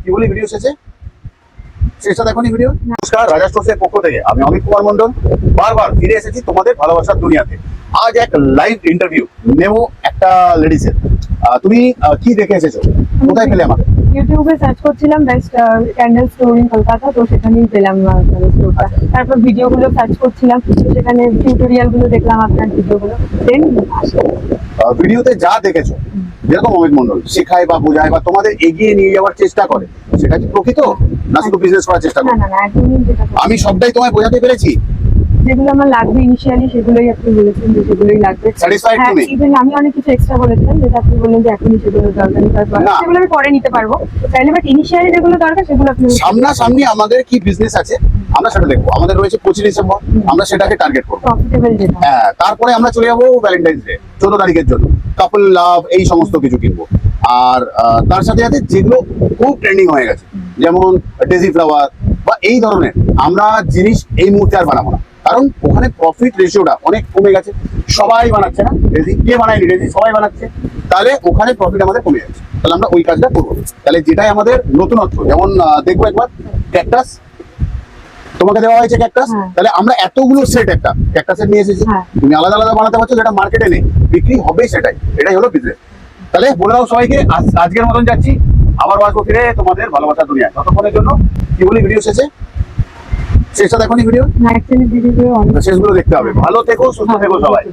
কি বলি ভিডিও শেষটা দেখো ভিডিও। নমস্কার, রাজা স্টোর্সের পক্ষ থেকে আমি অমিত কুমার মন্ডল বারবার ফিরে এসেছি তোমাদের ভালোবাসার দুনিয়াতে। আজ এক লাইভ ইন্টারভিউ নেব একটা লেডিসের। তুমি কি দেখে এসেছো, কোথায় পেলে আমাকে? ইউটিউবে সার্চ করছিলাম best candle store in Kolkata, তো সেখানেই পেলাম স্টোরটা। তারপর ভিডিওগুলো সার্চ করছিলাম, সেখানে টিউটোরিয়াল গুলো দেখলাম, আপনার ভিডিওগুলো দেন ভিডিওতে যা দেখেছো, যেরকম অমিত মন্ডল শেখায় বা বোঝায় বা তোমাদের এগিয়ে নিয়ে যাওয়ার চেষ্টা করে, সেটা কি প্রকৃত না শুধু বিজনেস করার চেষ্টা করে? না না, একদমই যেটা আমি সবটাই তোমায় বোঝাতে পেরেছি। যেগুলো আমার লাগবে ইনিশিয়ালি সেগুলোই আপনি বলেছেন যে সেগুলোই লাগবে। Satisfied হ্যাঁ, তুমি? ইভেন আমি অনেক কিছু এক্সট্রা বলেছিলাম যেটা আপনি বললেন যে এখনই সেগুলো দরকার নেই, তারপর না। সেগুলো আমি পরে নিতে পারবো তাইলে, বাট ইনিশিয়ালি যেগুলো দরকার সেগুলো আপনি সামনাসামনি আমাদের কি বিজনেস আছে আমরা সেটা দেখবো। আমাদের রয়েছে 25 ডিসেম্বর, আমরা সেটাকে টার্গেট করবো। প্রফিটেবল যেটা। হ্যাঁ, তারপরে আমরা চলে যাবো ভ্যালেন্টাইন্স ডে 14 তারিখের জন্য, কাপল লাভ এই সমস্ত কিছু কিনবো। আর তার সাথে সাথে যেগুলো খুব ট্রেন্ডিং হয়ে গেছে, যেমন ডেজি ফ্লাওয়ার বা এই ধরনের আমরা জিনিস এই মুহূর্তে আর বানাবো না, কারণ ওখানে প্রফিট রেশিওটা অনেক কমে গেছে। সবাই বানাচ্ছে না ডেজি, কে বানায়নি ডেজি, সবাই বানাচ্ছে। তাহলে ওখানে প্রফিট আমাদের কমে যাচ্ছে, তাহলে আমরা ওই কাজটা করবো। তাহলে যেটাই আমাদের নতুনত্ব, যেমন দেখবো একবার ক্যাকটাস, তোমাকে দেওয়া হয়েছে ক্যাকটাস, তাহলে আমরা এতগুলো সেট একটা ক্যাকটাসের নিয়ে এসেছি। তুমি আলাদা আলাদা বানাতে পারছো, যেটা মার্কেটে নেই, বিক্রি হবে সেটাই, এটাই হলো বিজনেস। তাহলে বলে দাও সবাইকে, আজকের মতন যাচ্ছি, আবার আসবো ফিরে তোমাদের ভালোবাসার দুনিয়ায়। ততক্ষণের জন্য কি বলি ভিডিও শেষটা দেখো ভিডিও, অ্যাকচুয়ালি ভিডিওগুলো শেষগুলো দেখতে হবে। ভালো থেকো, সুস্থ থেকো সবাই।